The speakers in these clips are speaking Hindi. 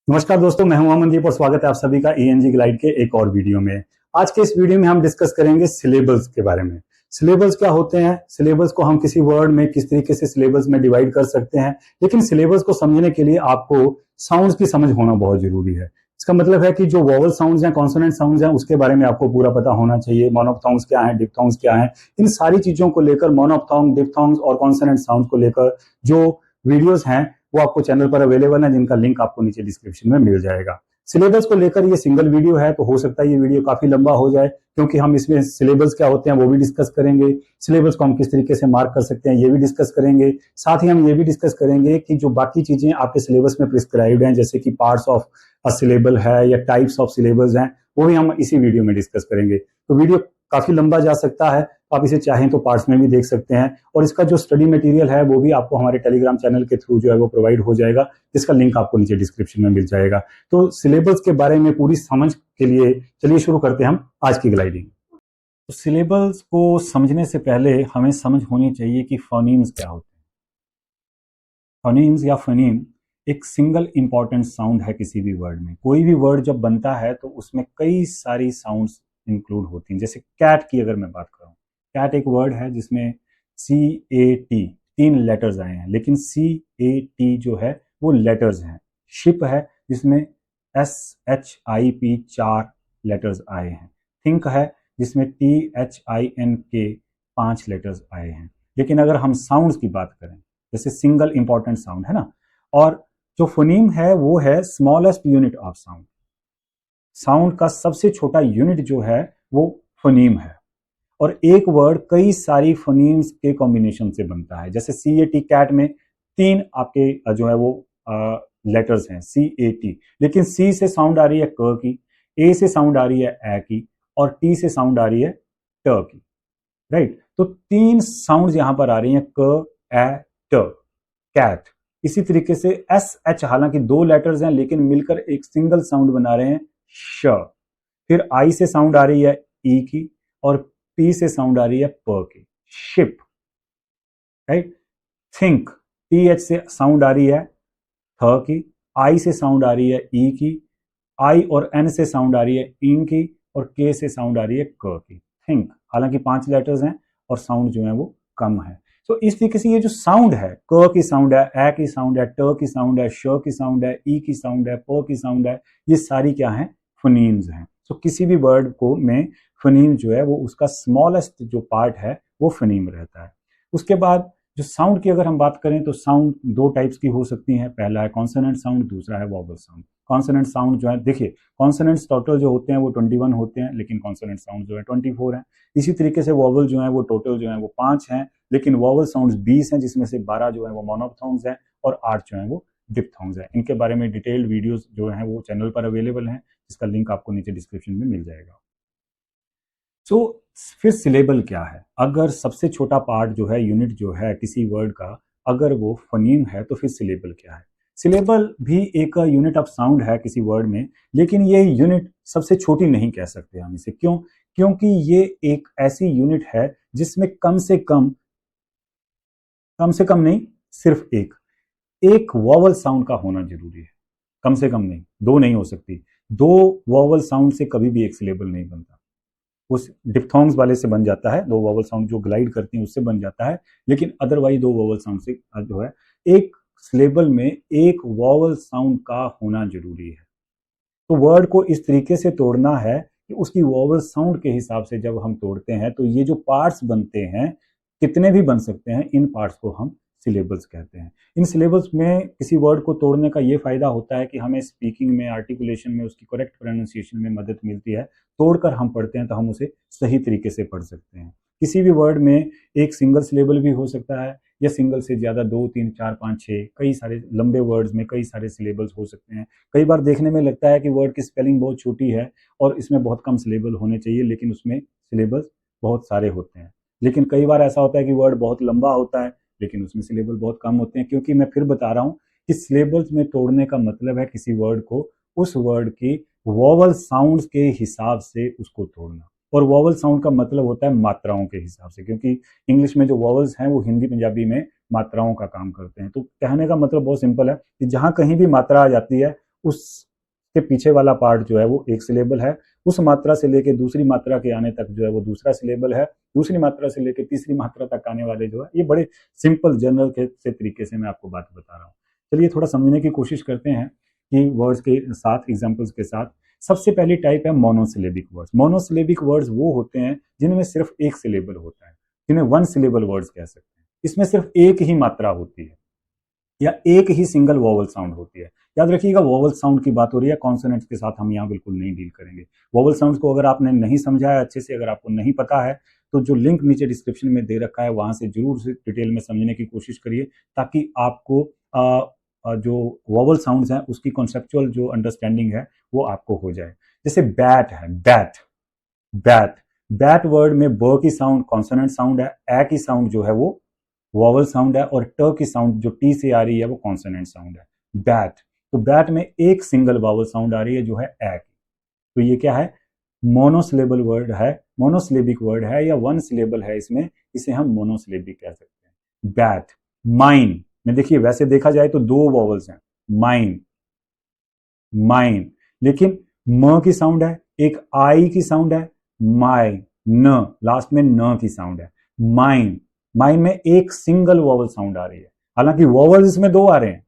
नमस्कार दोस्तों, मैं हूं अमनदीप और स्वागत है आप सभी का ईएनजी ग्लाइड के एक और वीडियो में। आज के इस वीडियो में हम डिस्कस करेंगे सिलेबल्स के बारे में। सिलेबल्स क्या होते हैं, सिलेबल्स को हम किसी वर्ड में किस तरीके से सिलेबल्स में डिवाइड कर सकते हैं, लेकिन सिलेबल्स को समझने के लिए आपको साउंड्स की समझ होना बहुत जरूरी है। इसका मतलब है कि जो वोवल साउंड्स हैं, कॉन्सोनेंट साउंड्स हैं, उसके बारे में आपको पूरा पता होना चाहिए। मोनोफ्थोंग्स क्या है, डिप्थोंग्स क्या है, इन सारी चीजों को लेकर, मोनोफ्थोंग, डिप्थोंग्स और कॉन्सोनेंट साउंड्स को लेकर जो वीडियोस हैं वो आपको चैनल पर अवेलेबल है, जिनका लिंक आपको नीचे डिस्क्रिप्शन में मिल जाएगा। सिलेबस को लेकर ये सिंगल वीडियो है, तो हो सकता है ये वीडियो काफी लंबा हो जाए, क्योंकि हम इसमें सिलेबस क्या होते हैं वो भी डिस्कस करेंगे, सिलेबस को हम किस तरीके से मार्क कर सकते हैं ये भी डिस्कस करेंगे। साथ ही हम ये भी डिस्कस करेंगे कि जो बाकी चीजें आपके सिलेबस में प्रिस्क्राइब्ड हैं, जैसे कि पार्ट्स ऑफ अ सिलेबल है या टाइप्स ऑफ सिलेबस हैं, वो भी हम इसी वीडियो में डिस्कस करेंगे। तो वीडियो काफी लंबा जा सकता है, आप इसे चाहें तो पार्ट्स में भी देख सकते हैं, और इसका जो स्टडी मटेरियल है वो भी आपको हमारे टेलीग्राम चैनल के थ्रू जो है वो प्रोवाइड हो जाएगा, जिसका लिंक आपको नीचे डिस्क्रिप्शन में मिल जाएगा। तो सिलेबस के बारे में पूरी समझ के लिए चलिए शुरू करते हैं हम आज की ग्लाइडिंग। तो सिलेबस को समझने से पहले हमें समझ होनी चाहिए कि फोनीम्स क्या होते हैं। फोनीम्स या फोनीम एक सिंगल इंपॉर्टेंट साउंड है किसी भी वर्ड में। कोई भी वर्ड जब बनता है तो उसमें कई सारी साउंड्स इंक्लूड होती हैं। जैसे कैट की अगर मैं बात करूं, कैट एक वर्ड है जिसमें CAT 3 लेटर्स आए हैं, लेकिन CAT जो है वो लेटर्स हैं। शिप है जिसमें SHIP 4 लेटर्स आए हैं। थिंक है जिसमें THINK 5 लेटर्स आए हैं। लेकिन अगर हम साउंड्स की बात करें, जैसे सिंगल इंपॉर्टेंट साउंड है ना, और जो फोनीम है वो है smallest unit of sound. Sound का सबसे छोटा यूनिट जो है वो फोनीम है, और एक वर्ड कई सारी फोनीम्स के कॉम्बिनेशन से बनता है। जैसे CAT कैट में 3 आपके जो है वो लेटर्स हैं CAT, लेकिन C से साउंड आ रही है क की, A से साउंड आ रही है ए की, और T से साउंड आ रही है ट की। राइट, तो 3 साउंड यहां पर आ रही हैं, क, ए, ट, कैट। इसी तरीके से SH हालांकि 2 लेटर्स हैं लेकिन मिलकर एक सिंगल साउंड बना रहे हैं, श। फिर I से साउंड आ रही है ई की, और P से साउंड आ रही है प की, शिप। राइट, थिंक, TH से साउंड आ रही है थ की, I से साउंड आ रही है ई की, I और N से साउंड आ रही है इन की, और K से साउंड आ रही है क की, थिंक। हालांकि 5 लेटर्स हैं और साउंड जो है वो कम है। तो इस तरीके से ये जो साउंड है, क की साउंड है, ए की साउंड है, ट की साउंड है, श की साउंड है, ई की साउंड है, प की साउंड है, ये सारी क्या है, फोनीम्स हैं। तो किसी भी वर्ड को में फोनीम जो है वो उसका स्मॉलेस्ट जो पार्ट है वो फोनीम रहता है। उसके बाद जो साउंड की अगर हम बात करें तो साउंड 2 टाइप्स की हो सकती हैं। पहला है कॉन्सोनेंट साउंड, दूसरा है वोवल साउंड। कॉन्सोनेंट साउंड जो है, देखिए कॉन्सोनेंट्स टोटल जो होते हैं वो 21 होते हैं, लेकिन कॉन्सोनेंट साउंड जो है 24 हैं। इसी तरीके से वोवल जो है वो टोटल जो है वो 5 हैं, लेकिन वोवल साउंड्स 20 हैं, जिसमें से 12 जो है वो मोनोफ्थोंग्स हैं और 8 जो है वो डिप्थोंग्स हैं। इनके बारे में डिटेल्ड वीडियोस जो हैं वो चैनल पर अवेलेबल हैं, जिसका लिंक आपको नीचे डिस्क्रिप्शन में मिल जाएगा। तो फिर सिलेबल क्या है? अगर सबसे छोटा पार्ट जो है, यूनिट जो है किसी वर्ड का, अगर वो फोनीम है तो फिर सिलेबल क्या है? सिलेबल भी एक यूनिट ऑफ साउंड है किसी वर्ड में, लेकिन ये यूनिट सबसे छोटी नहीं कह सकते हम इसे। क्यों? क्योंकि ये एक ऐसी यूनिट है जिसमें कम से कम नहीं, सिर्फ एक वोवल साउंड का होना जरूरी है। कम से कम नहीं, 2 नहीं हो सकती। 2 वोवल साउंड से कभी भी एक सिलेबल नहीं बनता। उस डिप्थोंग्स वाले से बन जाता है, 2 वोवल साउंड जो ग्लाइड करती हैं उससे बन जाता है, लेकिन अदरवाइज 2 वोवल साउंड से जो है, एक सिलेबल में एक वोवल साउंड का होना जरूरी है। तो वर्ड को इस तरीके से तोड़ना है कि उसकी वोवल साउंड के हिसाब से जब हम तोड़ते हैं तो ये जो पार्ट्स बनते हैं, कितने भी बन सकते हैं, इन पार्ट्स को हम सिलेबल्स कहते हैं। इन सिलेबल्स में किसी वर्ड को तोड़ने का ये फायदा होता है कि हमें स्पीकिंग में, आर्टिकुलेशन में, उसकी करेक्ट प्रोनाउंसिएशन में मदद मिलती है। तोड़कर हम पढ़ते हैं तो हम उसे सही तरीके से पढ़ सकते हैं। किसी भी वर्ड में एक सिंगल सिलेबल भी हो सकता है, या सिंगल से ज्यादा 2, 3, 4, 5, 6, कई सारे लंबे वर्ड्स में कई सारे सिलेबल्स हो सकते हैं। कई बार देखने में लगता है कि वर्ड की स्पेलिंग बहुत छोटी है और इसमें बहुत कम सिलेबल होने चाहिए, लेकिन उसमें सिलेबल्स बहुत सारे होते हैं। लेकिन कई बार ऐसा होता है कि वर्ड बहुत लंबा होता है लेकिन उसमें सिलेबल बहुत कम होते हैं, क्योंकि मैं फिर बता रहा हूं कि सिलेबल्स में तोड़ने का मतलब है किसी वर्ड को उस वर्ड की वोवल साउंड्स के हिसाब से उसको तोड़ना। और वोवल साउंड का मतलब होता है मात्राओं के हिसाब से, क्योंकि इंग्लिश में जो वोवल्स हैं वो हिंदी पंजाबी में मात्राओं का काम करते हैं। तो कहने का मतलब बहुत सिंपल है कि जहां कहीं भी मात्रा आ जाती है उसके पीछे वाला पार्ट जो है वो एक सिलेबल है, उस मात्रा से लेके दूसरी मात्रा के आने तक जो है वो दूसरा सिलेबल है, दूसरी मात्रा से लेके तीसरी मात्रा तक आने वाले जो है, ये बड़े सिंपल जनरल से तरीके से मैं आपको बात बता रहा हूँ। चलिए थोड़ा समझने की कोशिश करते हैं कि वर्ड्स के साथ, एग्जाम्पल्स के साथ। सबसे पहली टाइप है मोनोसिलेबिक वर्ड्स। मोनोसिलेबिक वर्ड्स वो होते हैं जिनमें सिर्फ एक सिलेबल होता है, जिन्हें वन सिलेबल वर्ड्स कह सकते हैं। इसमें सिर्फ एक ही मात्रा होती है या एक ही सिंगल वोवल साउंड होती है। याद रखिएगा, वोवल साउंड की बात हो रही है, कॉन्सोनेंट्स के साथ हम यहाँ बिल्कुल नहीं डील करेंगे। वोवल साउंड्स को अगर आपने नहीं समझा है अच्छे से, अगर आपको नहीं पता है, तो जो लिंक नीचे डिस्क्रिप्शन में दे रखा है वहां से जरूर से डिटेल में समझने की कोशिश करिए, ताकि आपको जो वोवल साउंड्स हैं उसकी कॉन्सेप्चुअल जो अंडरस्टैंडिंग है वो आपको हो जाए। जैसे बैट है, बैट, बैट, बैट वर्ड में ब की साउंड कॉन्सोनेंट साउंड है, ए की साउंड जो है वो वोवल साउंड है, और ट की साउंड जो टी से आ रही है वो कॉन्सोनेंट साउंड है। बैट, तो बैट में एक सिंगल वोवल साउंड आ रही है जो है ए की। तो ये क्या है? मोनोसिलेबल वर्ड है, मोनोसिलेबिक वर्ड है, या वन सिलेबल है इसमें, इसे हम मोनोसिलेबिक कह सकते हैं। बैट, माइन में देखिए वैसे देखा जाए तो दो वोवल्स हैं, माइन, माइन, लेकिन म की साउंड है, एक आई की साउंड है, माई, न, लास्ट में न की साउंड है, माइन। माइन में एक सिंगल वोवल साउंड आ रही है, हालांकि वोवल इसमें दो आ रहे हैं,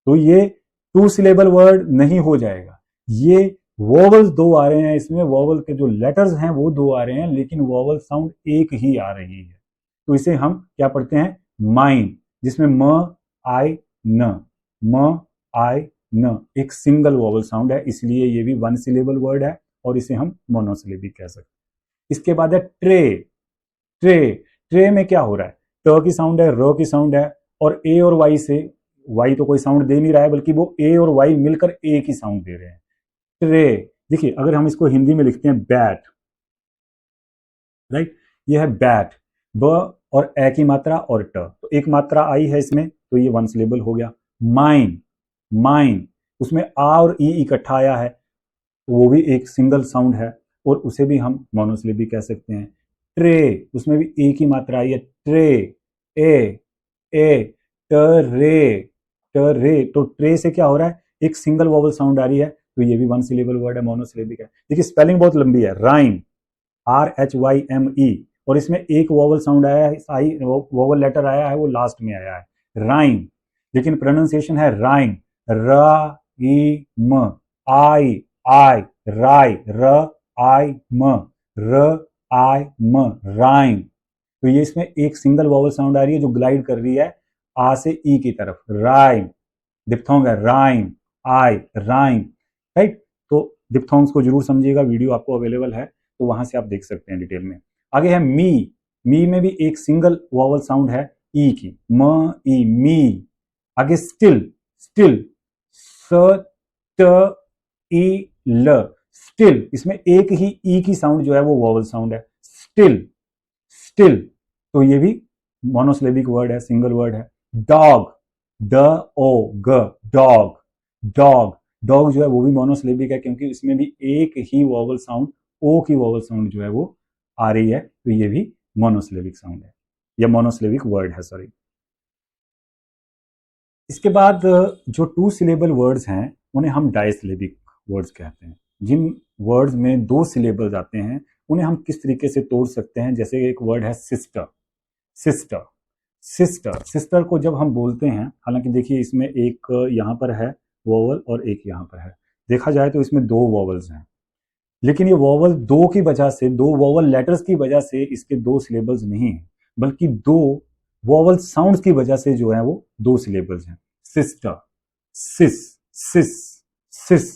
तो ये टू सिलेबल वर्ड नहीं हो जाएगा। ये वोवल्स दो आ रहे हैं, इसमें वोवल के जो लेटर्स हैं वो दो आ रहे हैं, लेकिन वोवल साउंड एक ही आ रही है, तो इसे हम क्या पढ़ते हैं? माइन, जिसमें म आई न, म आई न, एक सिंगल वोवल साउंड है, इसलिए ये भी वन सिलेबल वर्ड है और इसे हम मोनोसिलेबिक कह सकते हैं। इसके बाद है ट्रे। ट्रे, ट्रे में क्या हो रहा है? ट की साउंड है, र की साउंड है, और ए और वाई से, वाई तो कोई साउंड दे नहीं रहा है, बल्कि वो ए और वाई मिलकर ए की साउंड दे रहे हैं। ट्रे, देखिए अगर हम इसको हिंदी में लिखते हैं बैट, राइट, ये है बैट, ब और ए की मात्रा और ट, तो एक मात्रा आई है इसमें, तो ये वन सिलेबल हो गया। माइन, माइन, उसमें आ और ई इकट्ठा आया है, वो भी एक सिंगल साउंड है और उसे भी हम मोनोसिलेबिक कह सकते हैं। ट्रे, उसमें भी ए की मात्रा आई है, ट्रे, ए, ए, टरे, टरे, तो ट्रे से क्या हो रहा है? एक सिंगल वोवल साउंड आ रही है, तो ये भी वन सिलेबल वर्ड है, मोनोसिलेबिक है। देखिए स्पेलिंग बहुत लंबी है, राइम, RHYME, और इसमें एक वोवल साउंड आया है, आई वोवल लेटर आया है, वो लास्ट में आया है, राइम, लेकिन प्रोनाउंसिएशन है राइम, र ई म, आई आई, राई, र आई म, र आई म, राइम। तो ये इसमें एक सिंगल वोवल साउंड आ रही है जो ग्लाइड कर रही है आ से ई की तरफ, राइम, डिप्थोंग है, राइम, आई, राइम, राइट। तो डिप्थोंग्स को जरूर समझिएगा, वीडियो आपको अवेलेबल है तो वहां से आप देख सकते हैं डिटेल में। आगे है मी, मी में भी एक सिंगल वोवल साउंड है ई की, म ई, मी। आगे स्टिल, स्टिल, स ट ई ल, स्टिल, इसमें एक ही ई की साउंड जो है वो वोवल साउंड है, स्टिल, स्टिल, तो ये भी मोनोसिलेबिक वर्ड है, सिंगल वर्ड है। डॉग, ड ओ ग, डॉग, डॉग, डॉग जो है वो भी मोनोसिलेबिक है, क्योंकि इसमें भी एक ही वोवल साउंड, ओ की वोवल साउंड जो है वो आ रही है, तो ये भी मोनोसिलेबिक साउंड है या मोनोसिलेबिक वर्ड है, सॉरी। इसके बाद जो टू सिलेबल वर्ड्स हैं उन्हें हम डाइसिलेबिक वर्ड्स कहते हैं। जिन वर्ड्स में दो सिलेबल्स आते हैं उन्हें हम किस तरीके से तोड़ सकते हैं? जैसे एक वर्ड है सिस्टर, सिस्टर, सिस्टर, सिस्टर को जब हम बोलते हैं, हालांकि देखिए इसमें एक यहाँ पर है वोवल और एक यहाँ पर है, देखा जाए तो इसमें दो वोवल्स हैं, लेकिन ये वोवल दो की वजह से, दो वोवल लेटर्स की वजह से इसके दो सिलेबल्स नहीं है, बल्कि दो वोवल साउंड्स की वजह से जो है वो दो सिलेबल्स हैं। सिस्टर, सिस, सिस, सिस,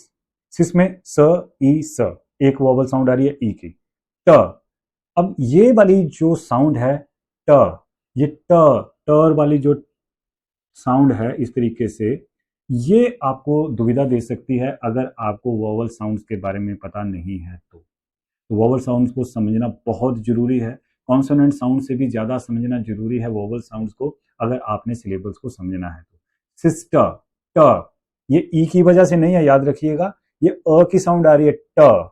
सिस में स ई स, एक वोवल साउंड आ रही है ई की, ट। अब ये वाली जो साउंड है ट, ये ट, टर वाली जो साउंड है इस तरीके से, ये आपको दुविधा दे सकती है अगर आपको वोवल साउंड्स के बारे में पता नहीं है तो वोवल साउंड्स को समझना बहुत जरूरी है। कॉन्सोनेंट साउंड से भी ज्यादा समझना जरूरी है वोवल साउंड्स को, अगर आपने सिलेबल्स को समझना है तो। सिस्टर, ट, ये ई की वजह से नहीं है, याद रखिएगा, ये अ की साउंड आ रही है, ट,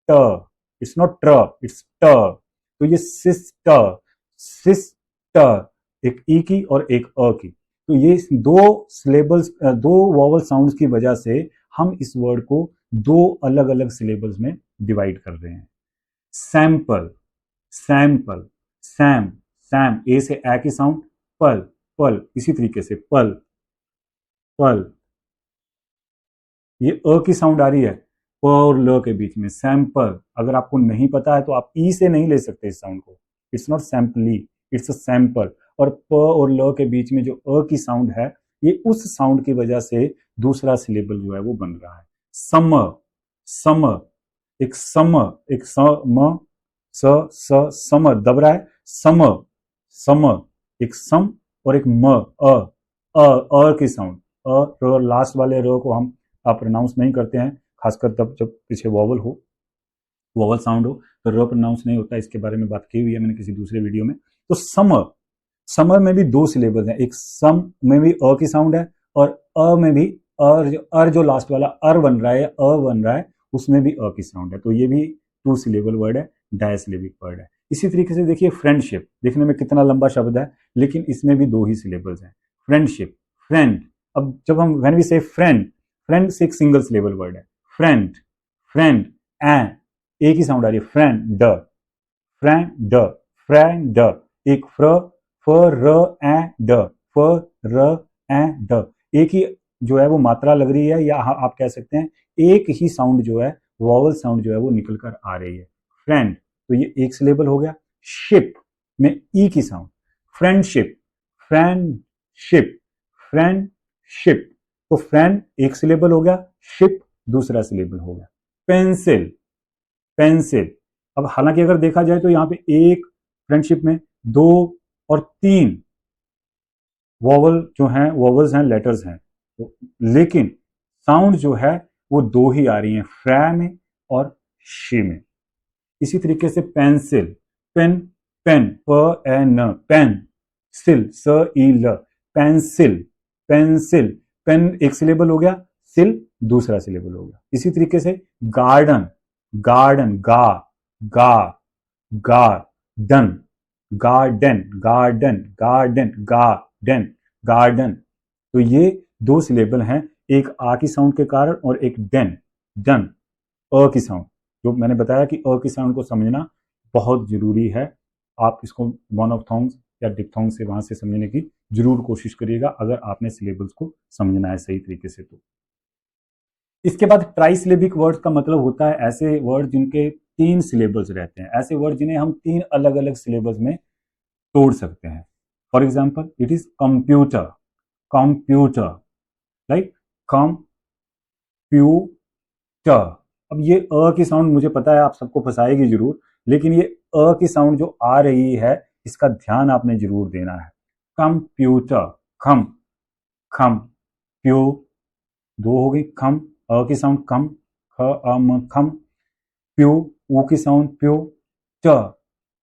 ट, इट्स नॉट ट्र, इट्स ट, तो ये सिस्टर, सिस्टर, एक ई की और एक अ की, तो ये दो सिलेबल्स, दो वोवल साउंड्स की वजह से हम इस वर्ड को दो अलग अलग सिलेबल्स में डिवाइड कर रहे हैं। सैंपल, सैंपल, सैम, सैम, ए से ए की साउंड, पल, पल, इसी तरीके से पल, पल, ये अ की साउंड आ रही है प और ल के बीच में, सैंपल। अगर आपको नहीं पता है तो आप ई से नहीं ले सकते इस साउंड को, it's not sampli, it's a sample. और प और ल के बीच में जो अ की साउंड है, ये उस साउंड की वजह से दूसरा सिलेबल जो है वो बन रहा है। समर, समर, एक समर, एक सम, समर दब रहा है, समर, समर, एक सम और एक म, अ की साउंड, अ लास्ट वाले र को हम प्रोनाउंस नहीं करते हैं, खासकर तब जब पीछे वॉवल हो, वॉवल साउंड हो, तो र प्रोनाउंस नहीं होता। इसके बारे में बात की हुई है मैंने किसी दूसरे वीडियो में। तो समर, समर में भी दो सिलेबल हैं, एक सम में भी अ की साउंड है और अ में भी अर जो लास्ट वाला अर बन रहा है, अ बन रहा है, उसमें भी अ की साउंड है। तो ये भी टू सिलेबल वर्ड है, डायसिलेबिक वर्ड है। इसी तरीके से देखिए फ्रेंडशिप, देखने में कितना लंबा शब्द है, लेकिन इसमें भी दो ही सिलेबल्स हैं। Friendship, friend. अब जब हम व्हेन वी से फ्रेंड, फ्रेंड से एक सिंगल सिलेबल वर्ड है। फ्रेंड, फ्रेंड, ए की साउंड आ रही है, फ्रेंड, ड, फ्रेंड, फ्रेंड, एक फ्र, फ र ए ड, फ र ए ड, एक ही जो है वो मात्रा लग रही है, या आप कह सकते हैं एक ही साउंड जो है, वॉवल साउंड जो है वो निकल कर आ रही है। फ्रेंड, तो ये एक सिलेबल हो गया। शिप में ई की साउंड, फ्रेंडशिप, फ्रेंडशिप, फ्रेंडशिप, तो फ्रेंड एक सिलेबल हो गया, शिप दूसरा सिलेबल हो गया। Pencil, pencil. अब हालांकि अगर देखा जाए तो यहाँ पे एक फ्रेंडशिप में दो और तीन वॉवल जो हैं, वॉवल्स हैं, लेटर्स हैं, तो लेकिन साउंड जो है वो दो ही आ रही हैं, फ्रै में और शी में। इसी तरीके से पेंसिल, पेन, पेन, प एन, पेन, सिल, स ई ल, पेंसिल, पेंसिल, पेन एक सिलेबल हो गया, सिल दूसरा सिलेबल हो गया। इसी तरीके से गार्डन, गार्डन, गा, गा, garden, garden, garden, garden, garden, garden. तो ये दो सिलेबल हैं, एक आ की साउंड के कारण और एक डेन, डन, अ की साउंड। जो मैंने बताया कि अ की साउंड को समझना बहुत जरूरी है। आप इसको वन ऑफ थॉन्ग्स या डिप्थोंग से वहां से समझने की जरूर कोशिश करिएगा, अगर आपने सिलेबल्स को समझना है सही तरीके से। तो इसके बाद ट्राइसिलेबिक वर्ड्स का मतलब होता है ऐसे वर्ड जिनके तीन सिलेबल्स रहते हैं, ऐसे वर्ड जिन्हें हम तीन अलग अलग सिलेबल्स में तोड़ सकते हैं। For example, it is computer, computer, like computer. अब ये अ की साउंड मुझे पता है आप सबको फंसाएगी जरूर, लेकिन ये अ की साउंड जो आ रही है इसका ध्यान आपने जरूर देना है। कंप्यूटर, खम, खम, प्यू, दो हो गई, खम, अ की साउंड कम, ख अम खम, प्यू, ऊ की साउंड प्यू, ट,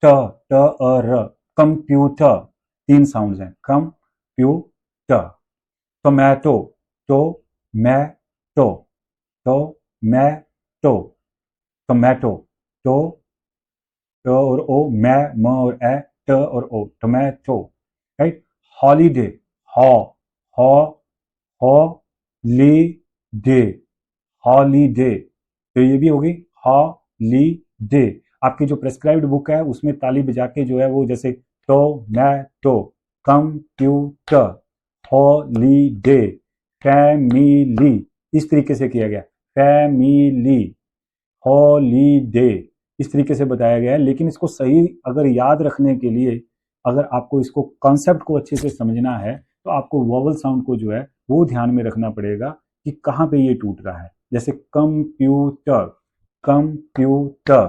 ट, ट अ र, कंप्यूटर, तीन साउंड्स हैं, कम, प्यू, ट। टोमेटो, टो, मै, टो, टो, मै, टो, टोमेटो, टो, ट और ओ, मै, म और ए, ट और ओ, टोमेटो, राइट। हॉलीडे, हॉ, हॉ, हॉ, ली, डे, हॉलीडे, तो ये भी होगी हॉलीडे। आपकी जो प्रेस्क्राइब्ड बुक है उसमें ताली बजा के जो है वो जैसे टोमेटो, कंप्यूटर, हॉलीडे, फैमिली, इस तरीके से किया गया, फैमिली, हॉलीडे, इस तरीके से बताया गया है। लेकिन इसको सही अगर याद रखने के लिए, अगर आपको इसको कॉन्सेप्ट को अच्छे से समझना है, तो आपको वॉवल साउंड को जो है वो ध्यान में रखना पड़ेगा कि कहाँ पे ये टूट रहा है। जैसे कंप्यूटर, कंप्यूटर,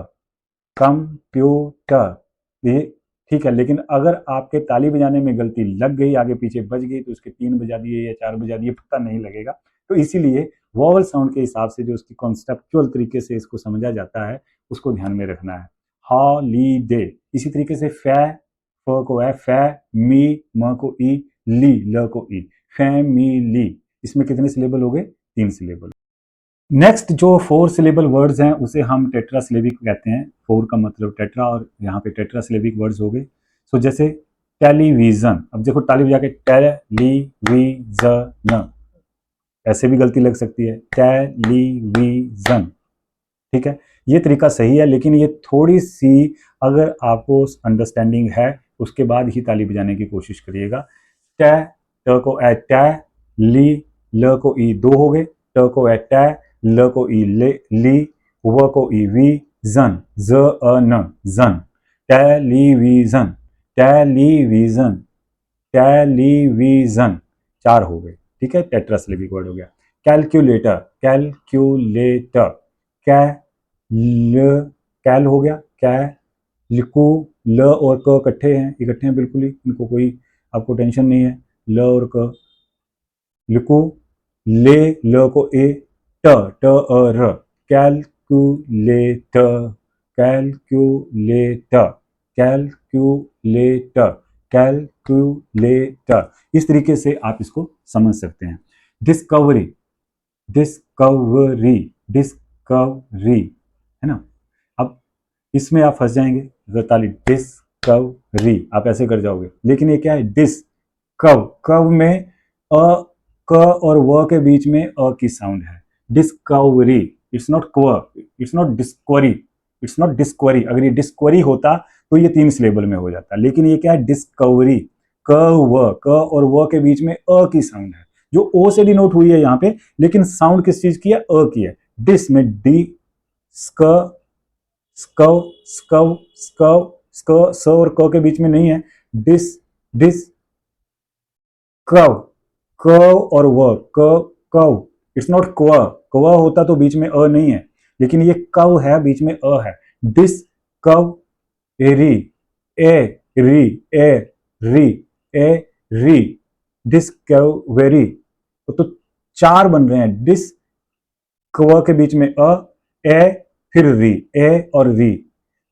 कंप्यूटर, ये ठीक है, लेकिन अगर आपके ताली बजाने में गलती लग गई, आगे पीछे बज गई, तो उसके तीन बजा दिए या चार बजा दिए, पता नहीं लगेगा। तो इसीलिए वॉवल साउंड के हिसाब से जो उसकी कॉन्सेप्चुअल तरीके से इसको समझा जाता है, उसको ध्यान में रखना है। हॉलीडे, इसी तरीके से फै, फ को है, फै, मी, म को ई, ली, ल को ई, फैमिली, इसमें कितने सिलेबल हो गए? तीन सिलेबल। नेक्स्ट जो फोर सिलेबल वर्ड्स हैं उसे हम टेट्रा सिलेबिक कहते हैं। फोर का मतलब टेट्रा, और यहाँ पे टेट्रा सिलेबिक वर्ड्स हो गए। सो जैसे टेलीविजन, अब देखो ताली बजा के, टेलीविजन, ऐसे भी गलती लग सकती है, टेलीविजन, ठीक है। ये तरीका सही है, लेकिन ये थोड़ी सी अगर आपको अंडरस्टैंडिंग है उसके बाद ही ताली बजाने की कोशिश करिएगा। ट, ट को ए ट, ली, ल को ई, दो हो गए, ट को ए ट, ल को ई ले ली, व को ई वी, जन, ज अ न, जन, टेलीविजन, टेलीविजन, टेलीविजन, चार हो गए, ठीक है, टेट्रासिलेबिक वर्ड हो गया। कैलकुलेटर, कैलकुलेटर, कै ल, कैल हो गया, कै, लिकू, ल और क इकट्ठे हैं बिल्कुल ही, इनको कोई आपको टेंशन नहीं है, ल और क, लिकू, ले, ल को ए, ट, ट अ र, कैलकुलेटर, कैलकुलेटर, कैलकुलेटर, कैलकुलेटर। इस तरीके से आप इसको समझ सकते हैं। डिस्कवरी, डिस्कवरी, डिस्कवरी, है ना। अब इसमें आप फंस जाएंगे, ताली, डिस्कवरी आप ऐसे कर जाओगे, लेकिन ये क्या है, डिस, कव, कव में अ, क और व के बीच में अ की साउंड है। डिस्कवरी, इट्स नॉट क्व, it's not discovery, it's not discovery. अगर ये डिस्कवरी होता तो ये 3 सिलेबल में हो जाता, लेकिन ये क्या है, डिस्कवरी, क और व के बीच में अ की साउंड है, जो ओ से डिनोट हुई है यहाँ पे, लेकिन साउंड किस चीज की है, अ की है। डिस में डी, स्क, स्कव, स्कव, स्कव, स्क, स और क के बीच में नहीं है, डिस, डिस, कव, कव और व, क, कव, इट्स नॉट क्व, क्व होता तो बीच में अ नहीं है, लेकिन ये कव है, बीच में अ है। डिस, कव, री, ए, री, ए, री, ए, री, डिस्कवरी, तो चार बन रहे हैं, डिस, क्व के बीच में अ, ए, फिर री, ए और री,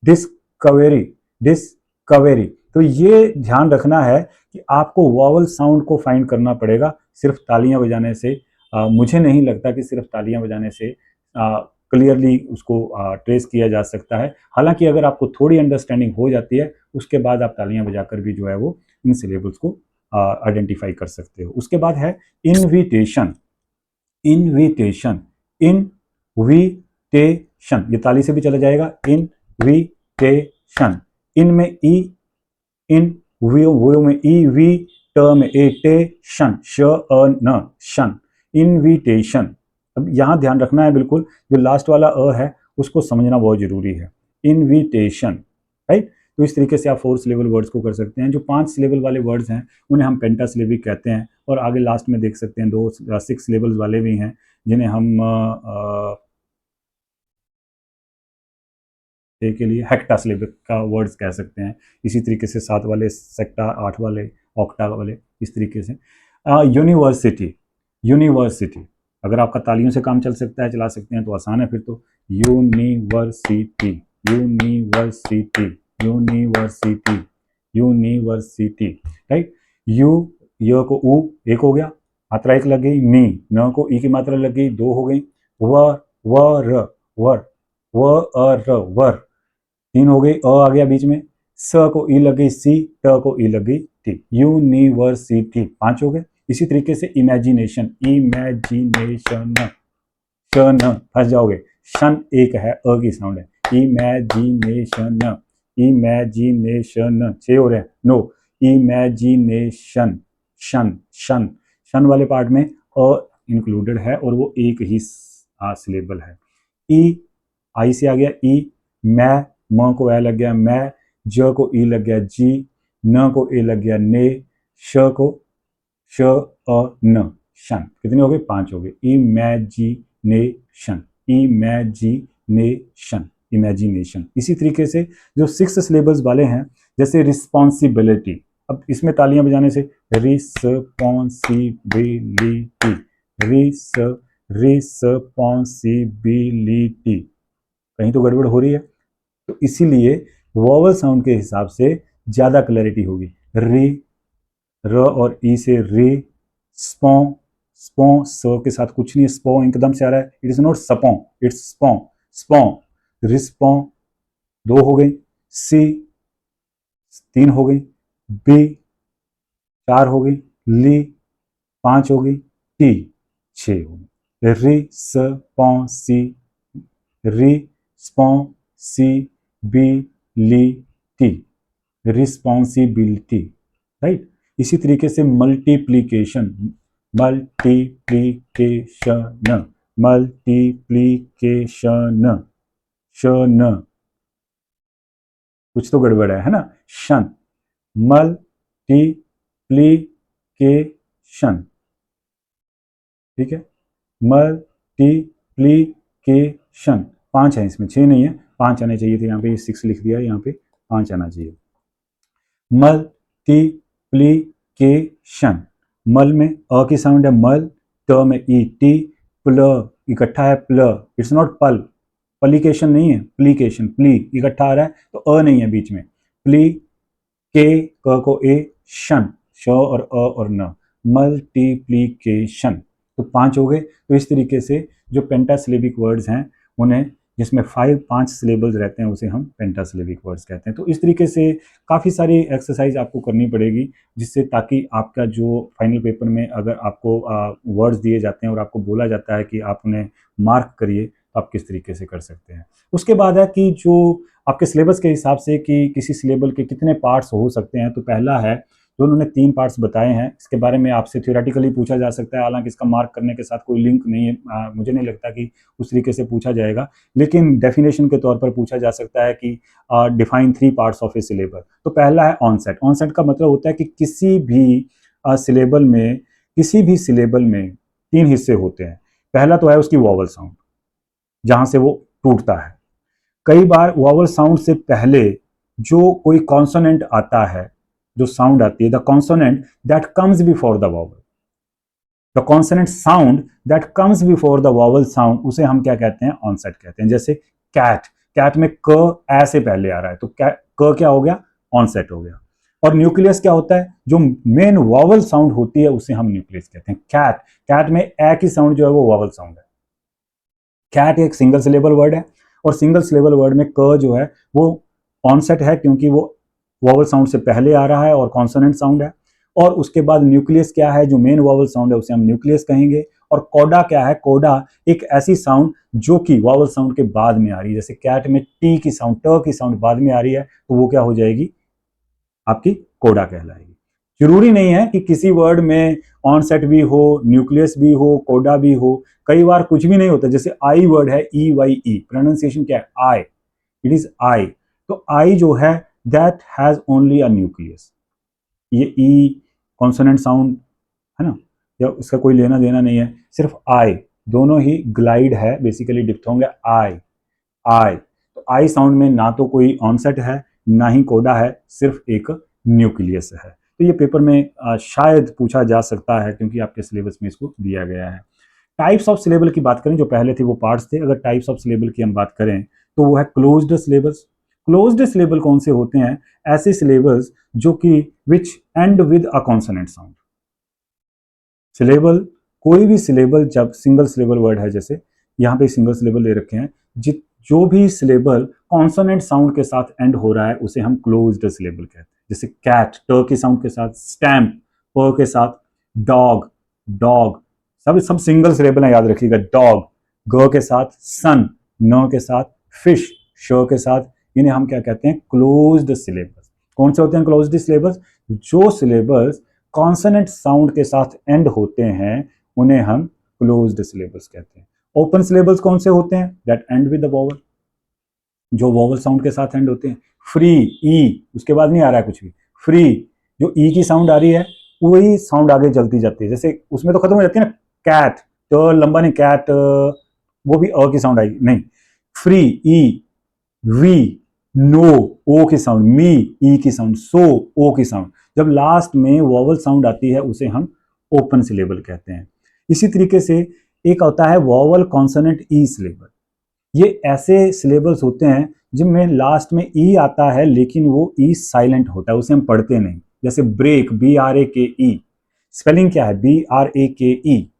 डिस्कवरी, डिस्कवरी। तो ये ध्यान रखना है कि आपको वॉवल साउंड को फाइंड करना पड़ेगा सिर्फ तालियां बजाने से। मुझे नहीं लगता कि सिर्फ तालियां बजाने से क्लियरली उसको ट्रेस किया जा सकता है। हालांकि अगर आपको थोड़ी अंडरस्टैंडिंग हो जाती है, उसके बाद आप तालियां बजाकर भी जो है वो इन सिलेबल्स को आइडेंटिफाई कर सकते हो। उसके बाद है इनविटेशन, इनविटेशन, इनविटेशन, ये ताली से भी चला जाएगा, इनविटेशन, इन में ई, इन, वो में ई, वी, ट में ए, टे, शन, श अ न, शन, इनविटेशन। अब यहां ध्यान रखना है, बिल्कुल जो लास्ट वाला अ है उसको समझना बहुत जरूरी है, इनविटेशन, राइट। तो इस तरीके से आप 4 सिलेबल वर्ड्स को कर सकते हैं। जो 5 सिलेबल वाले वर्ड्स हैं उन्हें हम पेंटासिलेबिक कहते हैं, और आगे लास्ट में देख सकते हैं 6 सिलेबल्स वाले भी हैं जिन्हें हम के लिए हेक्टासिलेबिक का वर्ड्स कह सकते हैं। इसी तरीके से 7 वाले सेक्टा, 8 वाले ऑक्टा वाले, इस तरीके से। यूनिवर्सिटी, यूनिवर्सिटी, अगर आपका तालियों से काम चल सकता है, चला सकते हैं तो आसान है फिर तो। University, university, university, university, right. You, य को ऊ, एक हो गया, मात्रा एक लग गई, नी, न को ई की मात्रा लग गई, दो हो गई, व र, वर, व अ र, वर, 3 हो गई, अ आ गया बीच में, स को ई लग गई, सी, ट को ई लग गई, टी, यूनिवर्सिटी, 5 हो गए। इसी तरीके से इमेजिनेशन, इमेजिनेशन, शन, फंस जाओगे, शन एक है, अ की साउंड है, इमेजिनेशन, इमेजिनेशन, 6 हो रहे हैं, नो, इमेजिनेशन, शन, शन, शन वाले पार्ट में अ इंक्लूडेड है और वो एक ही सिलेबल है। ई, आई से आ गया ई, मैं, म को ए लग गया मैं, ज को ई लग गया जी, न को ए लग गया ने, श को श अ न, शन, कितने हो गए, 5 हो गए। Imagination, imagination, imagination. इसी तरीके से जो 6 सिलेबल्स वाले हैं, जैसे रिस्पॉन्सिबिलिटी, अब इसमें तालियां बजाने से रिस्पॉन्सिबिलिटी, रिस्पॉन्सिबिलिटी, कहीं तो गड़बड़ हो रही है, तो इसीलिए वॉवल साउंड के हिसाब से ज्यादा क्लैरिटी होगी। री, र और ई से री, स्पॉ, स्पॉ, स के साथ कुछ नहीं, स्पॉ एकदम से आ रहा है, इट इज नॉट सपॉ, इट्स स्पॉ, स्पॉ, रिस्पॉ, 2 हो गई, सी, 3 हो गई, बी, 4 हो गई, ली, 5 हो गई, टी, 6 हो गए। Responsibility, responsibility, right. इसी तरीके से मल्टीप्लीकेशन, मल्टीप्लीकेशन, मल्टीप्लीकेशन, शन, कुछ तो गड़बड़ है ना, शन, मल्टीप्लीकेशन, ठीक है, मल्टीप्लीकेशन। 5 है इसमें, 6 नहीं है, 5 आने चाहिए थे, यहाँ पे 6 लिख दिया है, यहाँ पे 5 आना चाहिए। मल्टीप्लीकेशन, मल में अ की साउंड है मल, ट में ई, टी, प्ल इकट्ठा है प्ल, इट्स नॉट पल, पलिकेशन नहीं है, प्लीकेशन, प्ली इकट्ठा आ रहा है तो अ नहीं है बीच में, प्ली के क को ए, शन, श और अ और न, मल्टीप्लीकेशन। तो 5 हो गए। तो इस तरीके से जो पेंटासिलेबिक वर्ड्स हैं उन्हें, जिसमें 5 सिलेबल्स रहते हैं, उसे हम पेंटासिलेबिक वर्ड्स कहते हैं। तो इस तरीके से काफ़ी सारी एक्सरसाइज आपको करनी पड़ेगी, जिससे ताकि आपका जो फाइनल पेपर में अगर आपको वर्ड्स दिए जाते हैं और आपको बोला जाता है कि आप उन्हें मार्क करिए, तो आप किस तरीके से कर सकते हैं। उसके बाद है कि जो आपके सिलेबस के हिसाब से कि किसी सिलेबल के कितने पार्ट्स हो सकते हैं। तो पहला है, जो उन्होंने 3 पार्ट्स बताए हैं, इसके बारे में आपसे थ्योरेटिकली पूछा जा सकता है, हालांकि इसका मार्क करने के साथ कोई लिंक नहीं है, मुझे नहीं लगता कि उस तरीके से पूछा जाएगा, लेकिन डेफिनेशन के तौर पर पूछा जा सकता है कि define 3 parts of A syllable. तो पहला है ऑनसेट। ऑनसेट का मतलब होता है कि किसी भी सिलेबल में, किसी भी सिलेबल में 3 हिस्से होते हैं। पहला तो है उसकी वॉवल साउंड, जहां से वो टूटता है। कई बार वॉवल साउंड से पहले जो कोई कॉन्सोनेंट आता है, जो साउंड आती है, the consonant that comes before the vowel, the consonant sound that comes before the vowel sound, उसे हम क्या कहते हैं, ऑनसेट कहते हैं। जैसे कैट, कैट में क ए से पहले आ रहा है, तो क क्या हो गया, ऑनसेट हो गया। और न्यूक्लियस क्या होता है, जो मेन वॉवल साउंड होती है उसे हम न्यूक्लियस कहते हैं। कैट, कैट में ए की साउंड जो है वो वॉवल साउंड है। कैट एक सिंगल सिलेबल वर्ड है, और सिंगल सिलेबल वर्ड में क जो है वो ऑनसेट है, क्योंकि वो वॉवल साउंड से पहले आ रहा है और कॉन्सोनेंट साउंड है। और उसके बाद न्यूक्लियस क्या है, जो मेन वॉवल साउंड है उसे हम न्यूक्लियस कहेंगे। और कोडा क्या है, कोडा एक ऐसी साउंड जो कि वॉवल साउंड के बाद में आ रही है। जैसे कैट में टी की साउंड, ट की साउंड बाद में आ रही है, तो वो क्या हो जाएगी, आपकी कोडा कहलाएगी। जरूरी नहीं है कि किसी वर्ड में ऑनसेट भी हो, न्यूक्लियस भी हो, कोडा भी हो, कई बार कुछ भी नहीं होता। जैसे आई वर्ड है, ई वाई ई, प्रोनाउंसिएशन क्या है, आई, इट इज आई। तो आई जो है that has only a nucleus, ये ई कॉन्सोनेंट साउंड है ना, या उसका कोई लेना देना नहीं है, सिर्फ आई, दोनों ही ग्लाइड है, बेसिकली डिप्थोंग है, आई, आई। तो आई साउंड में ना तो कोई ऑनसेट है, ना ही कोडा है, सिर्फ एक न्यूक्लियस है। तो ये पेपर में शायद पूछा जा सकता है, क्योंकि आपके सिलेबस में इसको दिया गया है। टाइप्स ऑफ सिलेबल की बात करें, जो पहले थे वो पार्ट्स थे, अगर टाइप्स ऑफ सिलेबल की हम बात करें तो वो है क्लोज्ड सिलेबल्स। क्लोज्ड सिलेबल कौन से होते हैं, ऐसे सिलेबल्स जो कि which end with a consonant sound. Syllable, कोई भी सिलेबल जब सिंगल सिलेबल वर्ड है, जैसे यहाँ पे सिंगल सिलेबल ले रखे हैं, जो भी सिलेबल कॉन्सोनेंट साउंड के साथ एंड हो रहा है उसे हम क्लोज्ड सिलेबल कहते हैं। जैसे कैट ट की साउंड के साथ, स्टैम्प प के साथ, डॉग डॉग, सब सिंगल सिलेबल है, याद रखिएगा। डॉग ग के साथ, सन न के साथ, फिश श के साथ, इन्हें हम क्या कहते हैं, क्लोज्ड सिलेबल्स। कौन से होते हैं क्लोज्ड सिलेबल्स, जो सिलेबल्स कॉन्सोनेंट साउंड के साथ एंड होते हैं उन्हें हम क्लोज्ड सिलेबल्स कहते हैं। ओपन सिलेबल्स कौन से होते हैं, that and with the vowel, जो वॉवल साउंड के साथ एंड होते हैं। फ्री, ई उसके बाद नहीं आ रहा है कुछ भी, फ्री जो ई की साउंड आ रही है वही साउंड आगे चलती जाती है। जैसे उसमें तो खत्म हो जाती है ना, कैट तो लंबा नहीं, कैट वो भी अ की साउंड आएगी नहीं। फ्री ई, वी नो ओ की साउंड, मी ई की साउंड, सो ओ की साउंड, जब लास्ट में वॉवल साउंड आती है उसे हम ओपन सिलेबल कहते हैं। इसी तरीके से एक होता है वॉवल कॉन्सोनेंट ई सिलेबल। ये ऐसे सिलेबल्स होते हैं जिनमें लास्ट में ई आता है लेकिन वो ई साइलेंट होता है, उसे हम पढ़ते नहीं। जैसे ब्रेक, बी आर ए के ई, स्पेलिंग क्या है, बी आर ए के ई।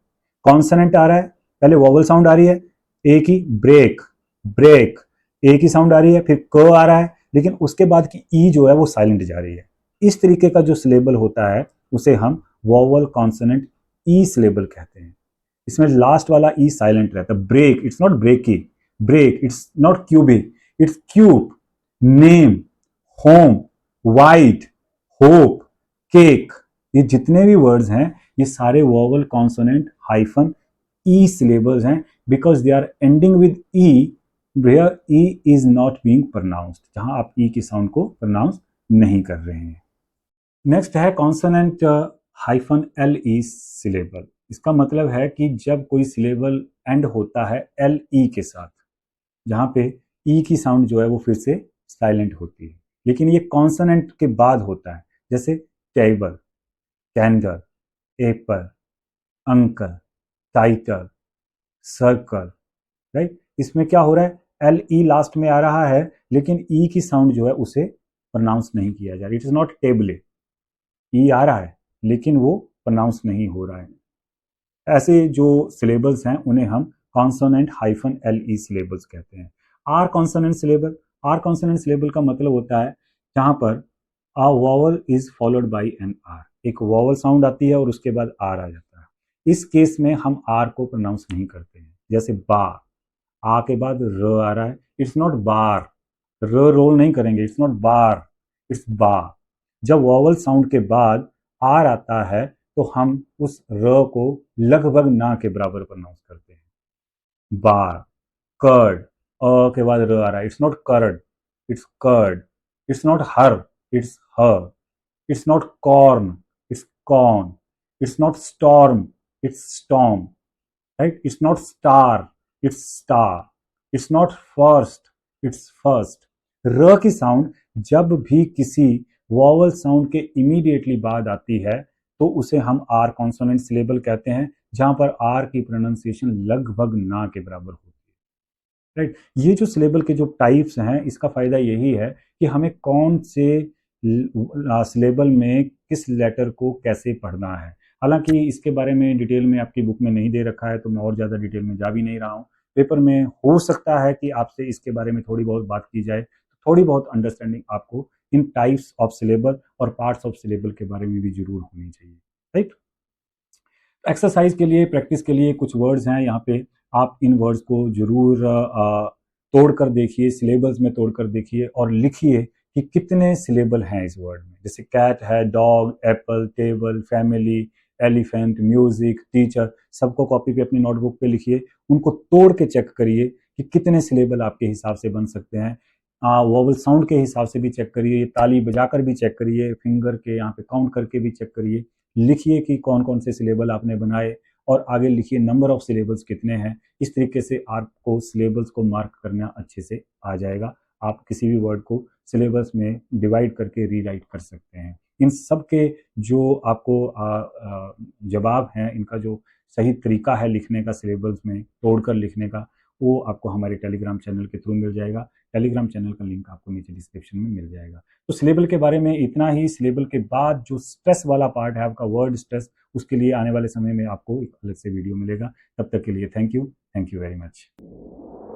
कॉन्सोनेंट आ रहा है, पहले वॉवल साउंड आ रही है ए की, ब्रेक ब्रेक, ए की साउंड आ रही है, फिर क आ रहा है, लेकिन उसके बाद की ई जो है वो साइलेंट जा रही है। इस तरीके का जो सिलेबल होता है उसे हम वॉवल कॉन्सोनेंट ई सिलेबल कहते हैं। इसमें लास्ट वाला ई साइलेंट रहता है। Break, it's not breaky, break, it's not cubic, it's cube. Name, home, white, hope, cake, ये जितने भी वर्ड्स हैं ये सारे vowel consonant hyphen E syllables हैं, because they are ending with E where E is not being pronounced, जहां आप ई की साउंड को प्रोनाउंस नहीं कर रहे हैं। नेक्स्ट है कॉन्सोनेंट हाइफन एल ई सिलेबल। इसका मतलब है कि जब कोई सिलेबल एंड होता है एल ई के साथ, जहां पे ई की साउंड जो है वो फिर से साइलेंट होती है, लेकिन ये कॉन्सोनेंट के बाद होता है, जैसे table, candle, Apple, uncle, title, circle, right. इसमें क्या हो रहा है, एल ई लास्ट में आ रहा है, लेकिन ई की साउंड जो है उसे प्रोनाउंस नहीं किया जा रहा। इट इज नॉट टेबले, ई आ रहा है लेकिन वो प्रोनाउंस नहीं हो रहा है। ऐसे जो सिलेबल्स हैं उन्हें हम consonant hyphen L E syllables कहते हैं। R consonant syllable, R consonant syllable का मतलब होता है जहां पर a vowel is followed by an R, एक वॉवल साउंड आती है और उसके बाद आर आ जाता है। इस केस में हम आर को प्रोनाउंस नहीं करते हैं, जैसे बा, आ के बाद र आ रहा है, इट्स नॉट बार, र रोल नहीं करेंगे, इट्स नॉट बार, इट्स बा। जब वॉवल साउंड के बाद आर आता है तो हम उस र को लगभग ना के बराबर प्रोनाउंस करते हैं। बार, कर्ड, अ के बाद र आ रहा है, it's not curd, it's curd. It's not her, it's her. It's not corn, it's corn. It's not storm, it's storm, right. It's not star, it's star. It's not first, it's first. र की साउंड जब भी किसी वॉवल साउंड के इमीडिएटली बाद आती है तो उसे हम आर कॉन्सोनेंट सिलेबल कहते हैं, जहां पर आर की प्रोनाउंसिएशन लगभग ना के बराबर होती है, राइट। ये जो सिलेबल के जो टाइप्स हैं इसका फायदा यही है कि हमें कौन से सिलेबल में किस लेटर को कैसे पढ़ना है। हालांकि इसके बारे में डिटेल में आपकी बुक में नहीं दे रखा है तो मैं और ज़्यादा डिटेल में जा भी नहीं रहा हूँ। पेपर में हो सकता है कि आपसे इसके बारे में थोड़ी बहुत बात की जाए, तो थोड़ी बहुत अंडरस्टैंडिंग आपको इन टाइप्स ऑफ सिलेबल और पार्ट्स ऑफ सिलेबल के बारे में भी जरूर होनी चाहिए, राइट। एक्सरसाइज के लिए, प्रैक्टिस के लिए कुछ वर्ड्स हैं यहाँ पे, आप इन वर्ड्स को जरूर तोड़ कर देखिए, सिलेबल्स में तोड़ कर देखिए और लिखिए कि कितने सिलेबल हैं इस वर्ड में। जैसे कैट है, dog, Apple, table, family, elephant, music, teacher, सबको कॉपी पे अपनी नोटबुक पे लिखिए, उनको तोड़ के चेक करिए कि कितने सिलेबल आपके हिसाब से बन सकते हैं। वोवल साउंड के हिसाब से भी चेक करिए, ताली बजाकर भी चेक करिए, फिंगर के यहाँ पे काउंट करके भी चेक करिए। लिखिए कि कौन कौन से सिलेबल आपने बनाए और आगे लिखिए नंबर ऑफ सिलेबल्स कितने हैं। इस तरीके से आपको सिलेबल्स को मार्क करना अच्छे से आ जाएगा। आप किसी भी वर्ड को सिलेबस में डिवाइड करके रीराइट कर सकते हैं। इन सब के जो आपको जवाब हैं, इनका जो सही तरीका है लिखने का, सिलेबल्स में तोड़कर लिखने का, वो आपको हमारे टेलीग्राम चैनल के थ्रू मिल जाएगा। टेलीग्राम चैनल का लिंक आपको नीचे डिस्क्रिप्शन में मिल जाएगा। तो सिलेबल के बारे में इतना ही। सिलेबल के बाद जो स्ट्रेस वाला पार्ट है आपका, वर्ड स्ट्रेस, उसके लिए आने वाले समय में आपको एक अलग से वीडियो मिलेगा। तब तक के लिए थैंक यू वेरी मच।